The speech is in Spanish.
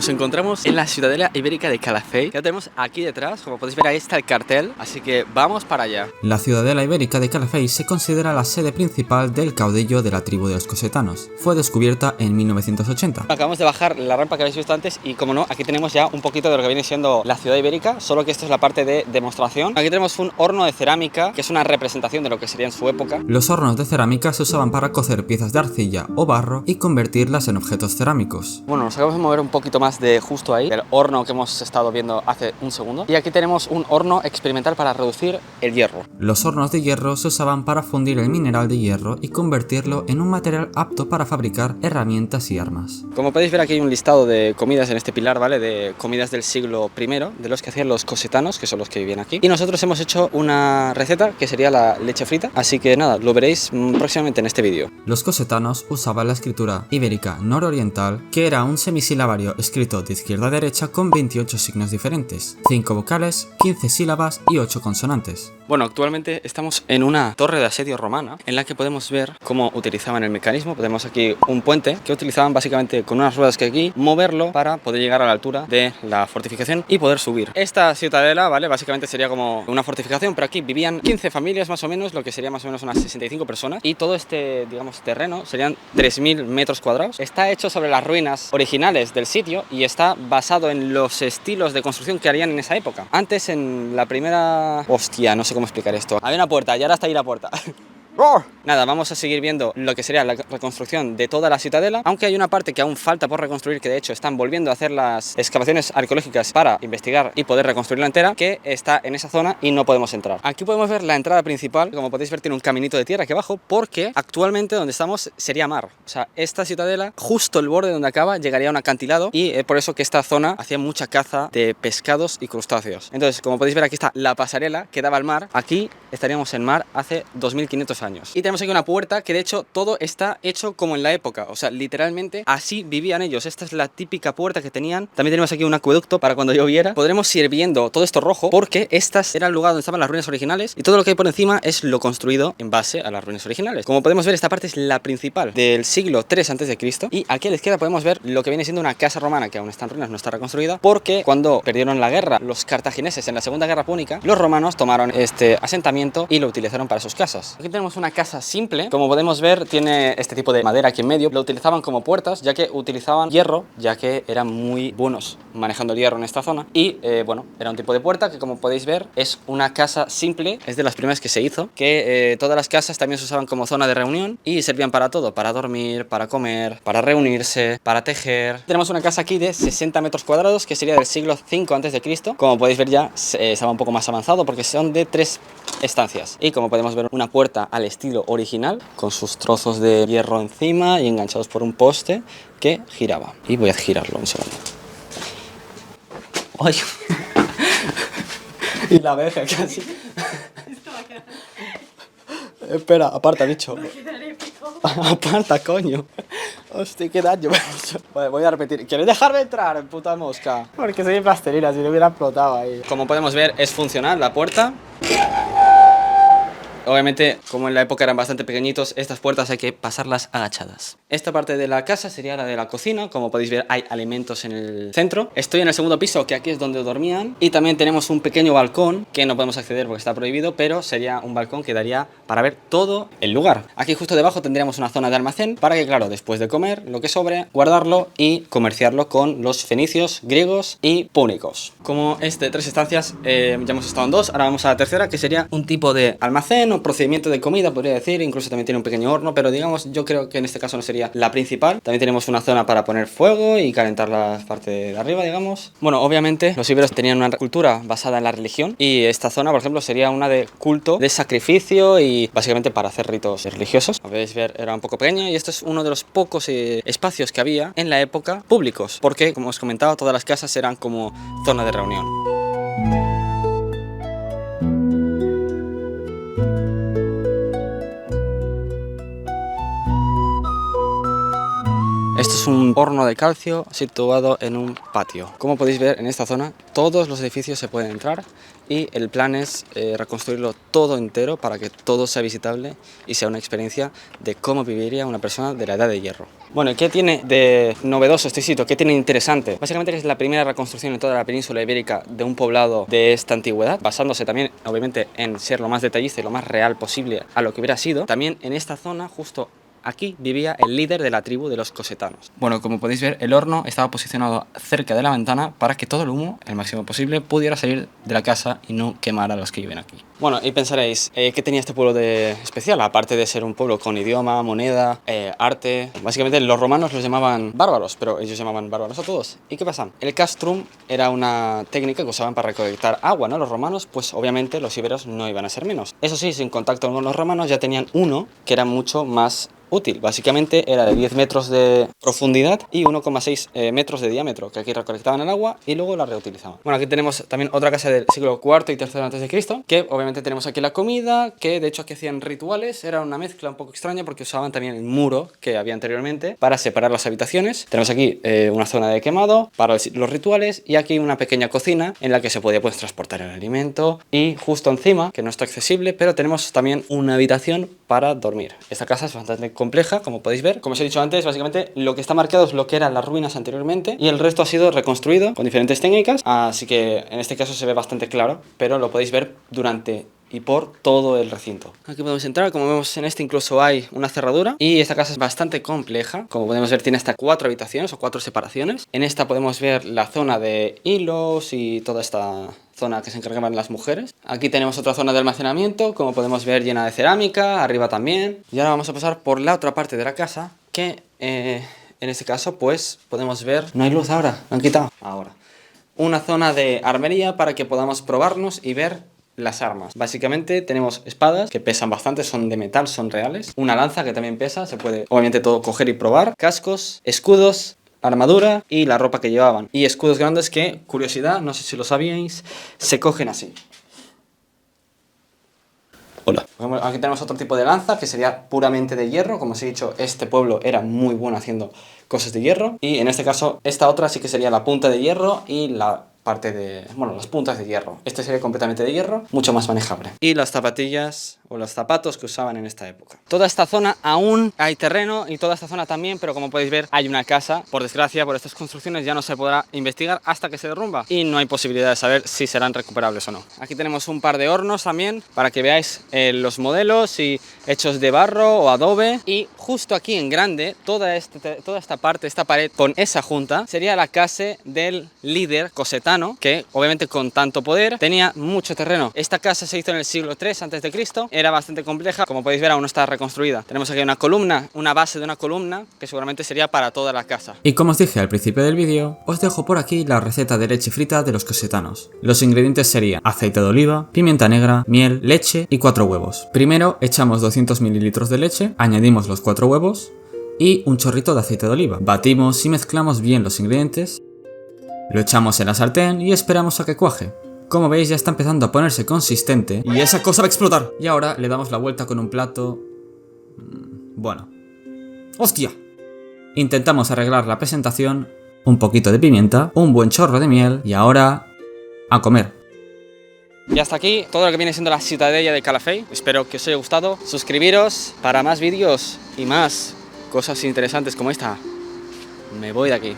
Nos encontramos en la ciudadela ibérica de Calafell. Ya tenemos aquí detrás, como podéis ver, ahí está el cartel, así que vamos para allá. La ciudadela ibérica de Calafell se considera la sede principal del caudillo de la tribu de los cosetanos. Fue descubierta en 1980. Acabamos de bajar la rampa que habéis visto antes y, como no, aquí tenemos ya un poquito de lo que viene siendo la ciudad ibérica, solo que esto es la parte de demostración. Aquí tenemos un horno de cerámica, que es una representación de lo que sería en su época. Los hornos de cerámica se usaban para cocer piezas de arcilla o barro y convertirlas en objetos cerámicos. Bueno, nos acabamos de mover un poquito más de justo ahí, del horno que hemos estado viendo hace un segundo. Y aquí tenemos un horno experimental para reducir el hierro. Los hornos de hierro se usaban para fundir el mineral de hierro y convertirlo en un material apto para fabricar herramientas y armas. Como podéis ver, aquí hay un listado de comidas en este pilar, ¿vale? De comidas del siglo I, de los que hacían los cosetanos, que son los que vivían aquí. Y nosotros hemos hecho una receta que sería la leche frita, así que nada, lo veréis próximamente en este vídeo. Los cosetanos usaban la escritura ibérica nororiental, que era un semisilabario escrito de izquierda a derecha con 28 signos diferentes, 5 vocales, 15 sílabas y 8 consonantes. Bueno, actualmente estamos en una torre de asedio romana en la que podemos ver cómo utilizaban el mecanismo. Tenemos aquí un puente que utilizaban básicamente con unas ruedas que aquí, moverlo para poder llegar a la altura de la fortificación y poder subir. Esta ciudadela, ¿vale? Básicamente sería como una fortificación, pero aquí vivían 15 familias más o menos, lo que sería más o menos unas 65 personas, y todo este, digamos, terreno serían 3000 metros cuadrados. Está hecho sobre las ruinas originales del sitio y está basado en los estilos de construcción que harían en esa época. Antes, en la primera... Hostia, no sé cómo explicar esto. Había una puerta y ahora está ahí la puerta. Nada, vamos a seguir viendo lo que sería la reconstrucción de toda la ciudadela, aunque hay una parte que aún falta por reconstruir, que de hecho están volviendo a hacer las excavaciones arqueológicas para investigar y poder reconstruirla entera, que está en esa zona y no podemos entrar. Aquí podemos ver la entrada principal. Como podéis ver, tiene un caminito de tierra aquí abajo, porque actualmente donde estamos sería mar. O sea, esta ciudadela, justo el borde donde acaba, llegaría a un acantilado, y por eso que esta zona hacía mucha caza de pescados y crustáceos. Entonces, como podéis ver, aquí está la pasarela que daba al mar. Aquí estaríamos en mar hace 2500 años. Y tenemos aquí una puerta que de hecho todo está hecho como en la época, o sea, literalmente así vivían ellos. Esta es la típica puerta que tenían. También tenemos aquí un acueducto para cuando lloviera. Podremos ir viendo todo esto rojo porque estas era el lugar donde estaban las ruinas originales, y todo lo que hay por encima es lo construido en base a las ruinas originales. Como podemos ver, esta parte es la principal del siglo III a.C. y aquí a la izquierda podemos ver lo que viene siendo una casa romana que aún está en ruinas, no está reconstruida, porque cuando perdieron la guerra los cartagineses en la Segunda Guerra Púnica, los romanos tomaron este asentamiento y lo utilizaron para sus casas. Aquí tenemos una casa simple, como podemos ver tiene este tipo de madera aquí en medio. Lo utilizaban como puertas, ya que utilizaban hierro, ya que eran muy buenos manejando el hierro en esta zona. Y bueno, era un tipo de puerta que, como podéis ver, es una casa simple, es de las primeras que se hizo, que todas las casas también se usaban como zona de reunión y servían para todo, para dormir, para comer, para reunirse, para tejer. Tenemos una casa aquí de 60 metros cuadrados que sería del siglo V a.C. Como podéis ver, ya estaba un poco más avanzado porque son de 3 estancias. Y como podemos ver, una puerta al estilo original con sus trozos de hierro encima y enganchados por un poste que giraba. Y voy a girarlo un segundo. ¡Ay! Y la abeja casi. Espera, aparta, bicho. Aparta, coño. Hostia, qué daño me ha hecho. Vale, voy a repetir. ¿Quieres dejarme entrar, puta mosca? Porque soy plastilina, si no hubiera explotado ahí. Como podemos ver, es funcional la puerta. Obviamente, como en la época eran bastante pequeñitos, estas puertas hay que pasarlas agachadas. Esta parte de la casa sería la de la cocina. Como podéis ver, hay alimentos en el centro. Estoy en el segundo piso, que aquí es donde dormían. Y también tenemos un pequeño balcón que no podemos acceder porque está prohibido, pero sería un balcón que daría para ver todo el lugar. Aquí justo debajo tendríamos una zona de almacén para que, claro, después de comer, lo que sobre, guardarlo y comerciarlo con los fenicios, griegos y púnicos. Como este de 3 estancias, ya hemos estado en 2, ahora vamos a la tercera, que sería un tipo de almacén o procedimiento de comida, podría decir. Incluso también tiene un pequeño horno, pero digamos, yo creo que en este caso no sería la principal. También tenemos una zona para poner fuego y calentar la parte de arriba, digamos. Bueno, obviamente los iberos tenían una cultura basada en la religión, y esta zona, por ejemplo, sería una de culto, de sacrificio y básicamente para hacer ritos religiosos. Como podéis ver, era un poco pequeña, y esto es uno de los pocos espacios que había en la época públicos, porque, como os he comentado, todas las casas eran como zona de reunión. Esto es un horno de calcio situado en un patio. Como podéis ver, en esta zona todos los edificios se pueden entrar y el plan es reconstruirlo todo entero para que todo sea visitable y sea una experiencia de cómo viviría una persona de la Edad de Hierro. Bueno, ¿qué tiene de novedoso este sitio? ¿Qué tiene de interesante? Básicamente es la primera reconstrucción en toda la península ibérica de un poblado de esta antigüedad, basándose también, obviamente, en ser lo más detallista y lo más real posible a lo que hubiera sido. También en esta zona, justo aquí, vivía el líder de la tribu de los cosetanos. Bueno, como podéis ver, el horno estaba posicionado cerca de la ventana para que todo el humo, el máximo posible, pudiera salir de la casa y no quemar a los que viven aquí. Bueno, y pensaréis, ¿qué tenía este pueblo de especial? Aparte de ser un pueblo con idioma, moneda, arte. Básicamente los romanos los llamaban bárbaros, pero ellos llamaban bárbaros a todos. ¿Y qué pasa? El castrum era una técnica que usaban para recolectar agua, ¿no? Los romanos, pues obviamente los íberos no iban a ser menos. Eso sí, sin contacto con los romanos ya tenían uno que era mucho más útil. Básicamente era de 10 metros de profundidad y 1,6 metros de diámetro, que aquí recolectaban el agua y luego la reutilizaban. Bueno, aquí tenemos también otra casa del siglo IV y III a.C., que obviamente tenemos aquí la comida, que de hecho aquí hacían rituales, era una mezcla un poco extraña porque usaban también el muro que había anteriormente para separar las habitaciones. Tenemos aquí una zona de quemado para los rituales y aquí una pequeña cocina en la que se podía pues transportar el alimento, y justo encima, que no está accesible, pero tenemos también una habitación para dormir. Esta casa es bastante compleja, como podéis ver. Como os he dicho antes, básicamente lo que está marcado es lo que eran las ruinas anteriormente y el resto ha sido reconstruido con diferentes técnicas, así que en este caso se ve bastante claro, pero lo podéis ver durante y por todo el recinto. Aquí podemos entrar, como vemos en este incluso hay una cerradura, y esta casa es bastante compleja. Como podemos ver tiene hasta 4 habitaciones o 4 separaciones. En esta podemos ver la zona de hilos y toda esta zona que se encargaban las mujeres. Aquí tenemos otra zona de almacenamiento, como podemos ver llena de cerámica, arriba también. Y ahora vamos a pasar por la otra parte de la casa, que en este caso pues podemos ver... No hay luz ahora, lo han quitado. Ahora. Una zona de armería para que podamos probarnos y ver las armas. Básicamente tenemos espadas que pesan bastante, son de metal, son reales. Una lanza que también pesa, se puede obviamente todo coger y probar. Cascos, escudos, armadura y la ropa que llevaban. Y escudos grandes que, curiosidad, no sé si lo sabíais, se cogen así. Hola. Aquí tenemos otro tipo de lanza que sería puramente de hierro. Como os he dicho, este pueblo era muy bueno haciendo cosas de hierro. Y en este caso, esta otra sí que sería la punta de hierro y la parte de... bueno, las puntas de hierro. Este sería completamente de hierro, mucho más manejable. Y las zapatillas o los zapatos que usaban en esta época. Toda esta zona aún hay terreno y toda esta zona también, pero como podéis ver hay una casa. Por desgracia, por estas construcciones ya no se podrá investigar hasta que se derrumba y no hay posibilidad de saber si serán recuperables o no. Aquí tenemos un par de hornos también para que veáis los modelos y hechos de barro o adobe. Y justo aquí en grande, toda esta parte, esta pared con esa junta, sería la casa del líder cosetano, que obviamente con tanto poder tenía mucho terreno. Esta casa se hizo en el siglo III a.C., era bastante compleja, como podéis ver aún no está reconstruida. Tenemos aquí una columna, una base de una columna, que seguramente sería para toda la casa. Y como os dije al principio del vídeo, os dejo por aquí la receta de leche frita de los cosetanos. Los ingredientes serían aceite de oliva, pimienta negra, miel, leche y 4 huevos. Primero echamos 200 ml de leche, añadimos los 4 huevos y un chorrito de aceite de oliva. Batimos y mezclamos bien los ingredientes. Lo echamos en la sartén y esperamos a que cuaje. Como veis ya está empezando a ponerse consistente y esa cosa va a explotar. Y ahora le damos la vuelta con un plato... bueno. ¡Hostia! Intentamos arreglar la presentación, un poquito de pimienta, un buen chorro de miel y ahora... a comer. Y hasta aquí todo lo que viene siendo la ciudadela de Calafell. Espero que os haya gustado. Suscribiros para más vídeos y más cosas interesantes como esta. Me voy de aquí.